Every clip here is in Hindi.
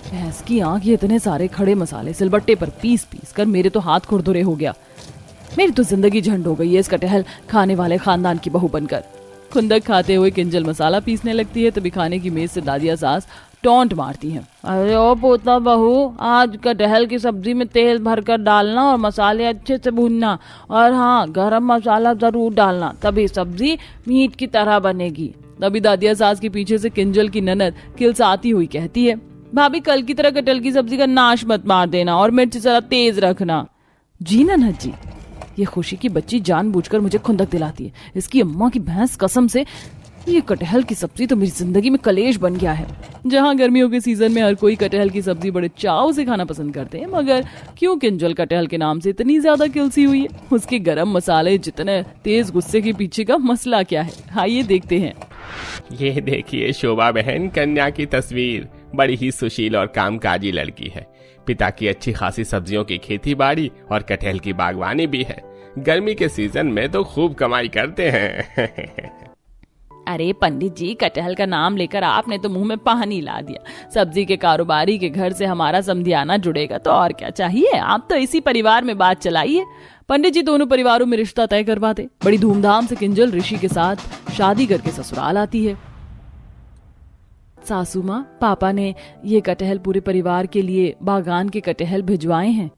भैंस की आंख, ये इतने सारे खड़े मसाले सिलबट्टे पर पीस पीस कर मेरे तो हाथ खुरदुरे हो गया। मेरी तो जिंदगी झंड हो गई है इस कटहल खाने वाले खानदान की बहू बनकर। खुंदक खाते हुए किंजल मसाला पीसने लगती है, तभी खाने की मेज से दादिया सास टॉन्ट मारती हैं। अरे ओ पोता बहू, आज कटहल की सब्जी में तेल भरकर डालना और मसाले अच्छे से भूनना, और हाँ, गरम मसाला जरूर डालना, तभी सब्जी मीट की तरह बनेगी। तभी दादिया सास के पीछे से किंजल की ननद किलसाती हुई कहती है, भाभी कल की तरह कटहल की सब्जी का नाश मत मार देना और मिर्च जरा तेज रखना। जी ननद जी। ये खुशी की बच्ची जानबूझकर मुझे खुंदक दिलाती है। इसकी अम्मा की भैंस कसम से, ये कटहल की सब्जी तो मेरी जिंदगी में कलेश बन गया है। जहाँ गर्मियों के सीजन में हर कोई कटहल की सब्जी बड़े चाव से खाना पसंद करते हैं, मगर क्यों किंजल कटहल के नाम से इतनी ज्यादा किलसी हुई है? उसके गरम मसाले जितने तेज गुस्से के पीछे का मसला क्या है, आइए देखते हैं। ये देखिए शोभा बहन, कन्या की तस्वीर। बड़ी ही सुशील और कामकाजी लड़की है। पिता की अच्छी खासी सब्जियों की खेती बाड़ी और कटहल की बागवानी भी है। गर्मी के सीजन में तो खूब कमाई करते हैं। अरे पंडित जी, कटहल का नाम लेकर आपने तो मुंह में पानी ला दिया। सब्जी के कारोबारी के घर से हमारा समधियाना जुड़ेगा तो और क्या चाहिए। आप तो इसी परिवार में बात चलाइए। पंडित जी दोनों परिवारों में रिश्ता तय करवाते। बड़ी धूमधाम से किंजल ऋषि के साथ शादी करके ससुराल आती है। सासू माँ, पापा ने ये कटहल पूरे परिवार के लिए बागान के कटहल भिजवाए हैं।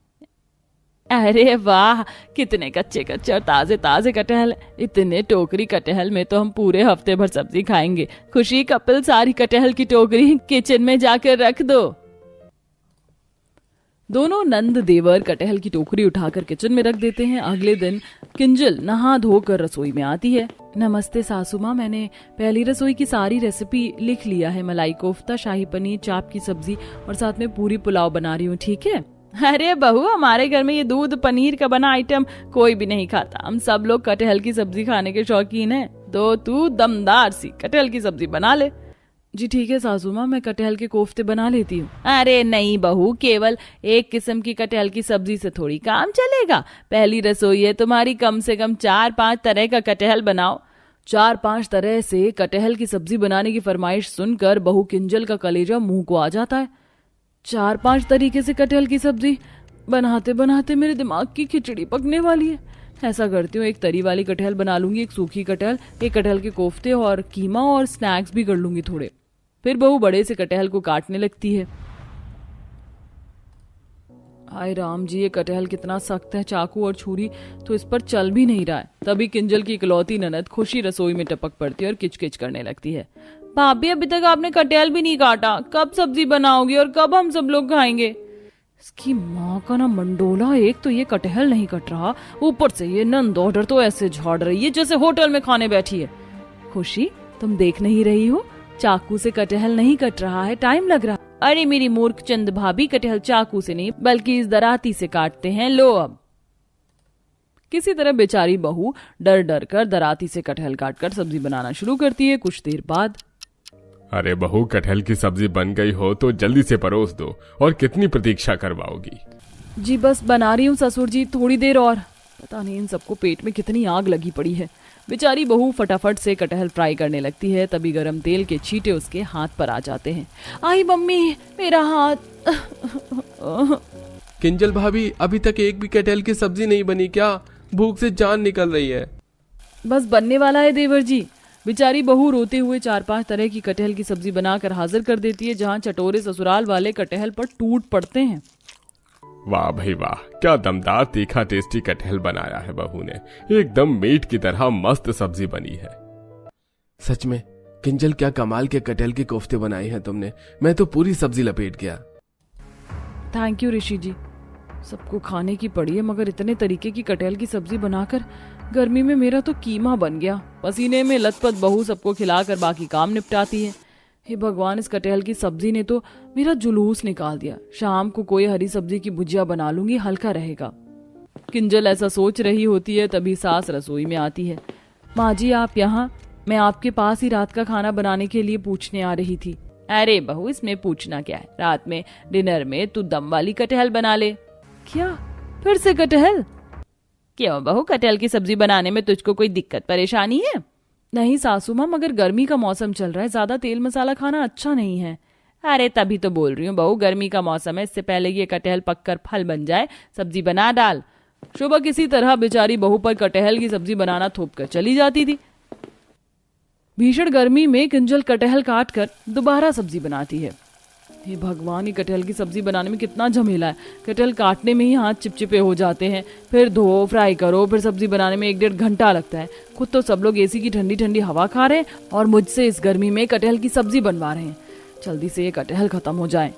अरे वाह, कितने कच्चे कच्चे और ताजे ताजे कटहल। इतने टोकरी कटहल में तो हम पूरे हफ्ते भर सब्जी खाएंगे। खुशी, कपिल, सारी कटहल की टोकरी किचन में जाकर रख दो। दोनों नंद देवर कटहल की टोकरी उठाकर किचन में रख देते हैं। अगले दिन किंजल नहा धोकर रसोई में आती है। नमस्ते सासू माँ, मैंने पहली रसोई की सारी रेसिपी लिख लिया है। मलाई कोफ्ता, शाही पनीर, चाप की सब्जी और साथ में पूरी पुलाव बना रही हूँ, ठीक है? अरे बहू, हमारे घर में ये दूध पनीर का बना आइटम कोई भी नहीं खाता। हम सब लोग कटहल की सब्जी खाने के शौकीन हैं, तो तू दमदार सी कटहल की सब्जी बना ले। जी ठीक है सासू माँ, मैं कटहल के कोफ्ते बना लेती हूँ। अरे नहीं बहू, केवल एक किस्म की कटहल की सब्जी से थोड़ी काम चलेगा। पहली रसोई है तुम्हारी, कम से कम 4-5 तरह का कटहल बनाओ। 4-5 तरह से कटहल की सब्जी बनाने की फरमाइश सुनकर बहू किंजल का कलेजा मुंह को आ जाता है। 4-5 तरीके से कटहल की सब्जी बनाते बनाते मेरे दिमाग की खिचड़ी पकने वाली है। ऐसा करती हूँ, एक तरी वाली कटहल बना लूंगी, एक सूखी कटहल, एक कटहल के कोफ्ते और कीमा और स्नैक्स भी कर लूंगी थोड़े। फिर बहू बड़े से कटहल को काटने लगती है। हाय राम जी, ये कटहल कितना सख्त है। चाकू और छुरी तो इस पर चल भी नहीं रहा है। तभी किंजल की इकलौती ननद खुशी रसोई में टपक पड़ती है और किचकिच करने लगती है। भाभी, अभी तक आपने कटहल भी नहीं काटा, कब सब्जी बनाओगी और कब हम सब लोग खाएंगे? इसकी माँ का ना मंडोला, एक तो ये कटहल नहीं कट रहा, ऊपर से ये नंद ऑर्डर तो ऐसे झाड़ रही है जैसे होटल में खाने बैठी है। खुशी, तुम देख नहीं रही हो? चाकू से कटहल नहीं कट रहा है, टाइम लग रहा। अरे मेरी मूर्ख चंद भाभी, कटहल चाकू से नहीं बल्कि इस दराती से काटते हैं। लो अब। किसी तरह बेचारी बहू डर डर कर दराती से कटहल काटकर सब्जी बनाना शुरू करती है। कुछ देर बाद, अरे बहू, कटहल की सब्जी बन गई हो तो जल्दी से परोस दो। और कितनी प्रतीक्षा करवाओगी? जी बस बना रही हूँ ससुर जी, थोड़ी देर और। पता नहीं इन सबको पेट में कितनी आग लगी पड़ी है। बेचारी बहू फटाफट से कटहल फ्राई करने लगती है। तभी गरम तेल के छींटे उसके हाथ पर आ जाते हैं। आई मम्मी, मेरा हाथ। किंजल भाभी, अभी तक एक भी कटहल की सब्जी नहीं बनी क्या? भूख से जान निकल रही है। बस बनने वाला है देवर जी। बेचारी बहू रोते हुए 4-5 तरह की कटहल की सब्जी बनाकर हाजिर कर देती है, जहाँ चटोरे ससुराल वाले कटहल पर टूट पड़ते हैं। वाह भाई वाह, क्या दमदार तीखा टेस्टी कटहल बनाया है बहू ने। एकदम मीट की तरह मस्त सब्जी बनी है। सच में किंजल, क्या कमाल के कटहल के कोफ्ते बनाए हैं तुमने। मैं तो पूरी सब्जी लपेट गया। थैंक यू ऋषि जी। सबको खाने की पड़ी है, मगर इतने तरीके की कटहल की सब्जी बनाकर गर्मी में मेरा तो कीमा बन गया। पसीने में लथपथ बहू सबको खिलाकर बाकी काम निपटाती है। हे भगवान, इस कटहल की सब्जी ने तो मेरा जुलूस निकाल दिया। शाम को कोई हरी सब्जी की भुजिया बना लूंगी, हल्का रहेगा। किंजल ऐसा सोच रही होती है, तभी सास रसोई में आती है। माँ जी, आप यहाँ? मैं आपके पास ही रात का खाना बनाने के लिए पूछने आ रही थी। अरे बहू, इसमें पूछना क्या है। रात में डिनर में तू दम वाली कटहल बना ले। क्या फिर से कटहल? क्यों बहू, कटहल की सब्जी बनाने में तुझको कोई दिक्कत परेशानी है? नहीं सासू माँ, मगर गर्मी का मौसम चल रहा है, ज्यादा तेल मसाला खाना अच्छा नहीं है। अरे तभी तो बोल रही हूँ बहू, गर्मी का मौसम है, इससे पहले ये कटहल पककर फल बन जाए सब्जी बना डाल। शोभा किसी तरह बेचारी बहू पर कटहल की सब्जी बनाना थोप कर चली जाती थी। भीषण गर्मी में किंजल कटहल काट कर दोबारा सब्जी बनाती है। हे भगवान, ये कटहल की सब्जी बनाने में कितना झमेला है। कटहल काटने में ही हाथ चिपचिपे हो जाते हैं, फिर धो फ्राई करो, फिर सब्जी बनाने में 1-1.5 घंटा लगता है। खुद तो सब लोग एसी की ठंडी ठंडी हवा खा रहे हैं और मुझसे इस गर्मी में कटहल की सब्जी बनवा रहे हैं। जल्दी से ये कटहल खत्म हो जाए।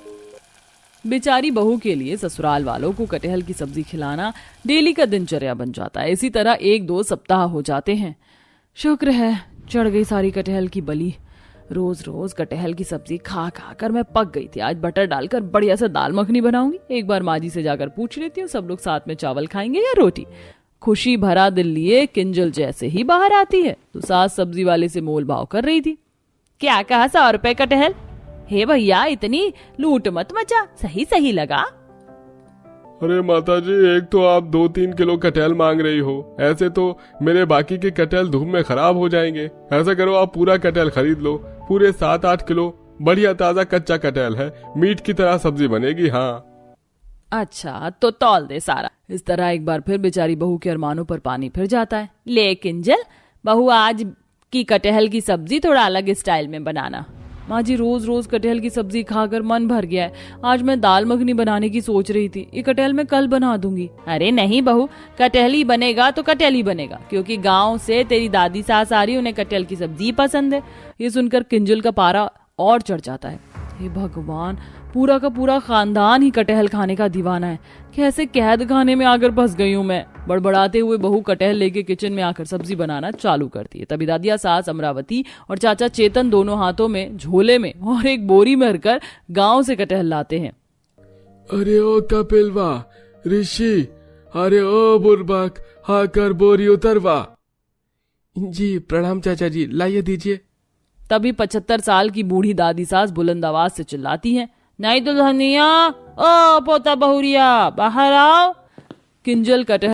बेचारी बहू के लिए ससुराल वालों को कटहल की सब्जी खिलाना डेली का दिनचर्या बन जाता है। इसी तरह 1-2 सप्ताह हो जाते हैं। शुक्र है चढ़ गई सारी कटहल की बली। रोज रोज कटहल की सब्जी खा खा कर मैं पक गई थी। आज बटर डालकर बढ़िया से दाल मखनी बनाऊंगी। एक बार माँ जी से जाकर पूछ लेती हूँ, सब लोग साथ में चावल खाएंगे या रोटी। खुशी भरा दिल लिए किंजल जैसे ही बाहर आती है तो सास सब्जी वाले से मोल भाव कर रही थी। क्या कहा, 100 रुपए कटहल? हे भैया, इतनी लूट मत मचा, सही सही लगा। अरे माताजी, एक तो आप 2-3 किलो कटहल मांग रही हो, ऐसे तो मेरे बाकी के कटहल धूप में खराब हो जाएंगे। ऐसा करो, आप पूरा कटहल खरीद लो, पूरे 7-8 किलो। बढ़िया ताजा कच्चा कटहल है, मीट की तरह सब्जी बनेगी। हाँ अच्छा तो तौल दे सारा। इस तरह एक बार फिर बेचारी बहू के अरमानों पर पानी फिर जाता है। ले किंजल, बहू आज की कटहल की सब्जी थोड़ा अलग स्टाइल में बनाना। माँ जी, रोज रोज कटहल की सब्जी खाकर मन भर गया है। आज मैं दाल मखनी बनाने की सोच रही थी। ये कटहल मैं कल बना दूंगी। अरे नहीं बहू, कटहल ही बनेगा तो कटहल ही बनेगा, क्योंकि गांव से तेरी दादी सास आ रही, उन्हें कटहल की सब्जी पसंद है। ये सुनकर किंजल का पारा और चढ़ जाता है। हे भगवान, पूरा का पूरा खानदान ही कटहल खाने का दीवाना है। कैसे कैद खाने में आकर फंस गई हूँ मैं। बड़बड़ाते हुए बहू कटहल लेके किचन में आकर सब्जी बनाना चालू करती है। तभी दादिया सास अमरावती और चाचा चेतन दोनों हाथों में, झोले में और एक बोरी में भरकर गांव से कटहल लाते हैं। अरे ओ कपिलवा, ऋषि, अरे ओ बुर्बक, हाकर बोरी उतरवा। जी प्रणाम चाचा जी, लाइए दीजिए। तभी 75 साल की बूढ़ी दादी सास बुलंद आवाज से चिल्लाती हैं, नहीं तो धनिया, ओ पोता बहुरिया, बाहर आओ। किंजल कटहल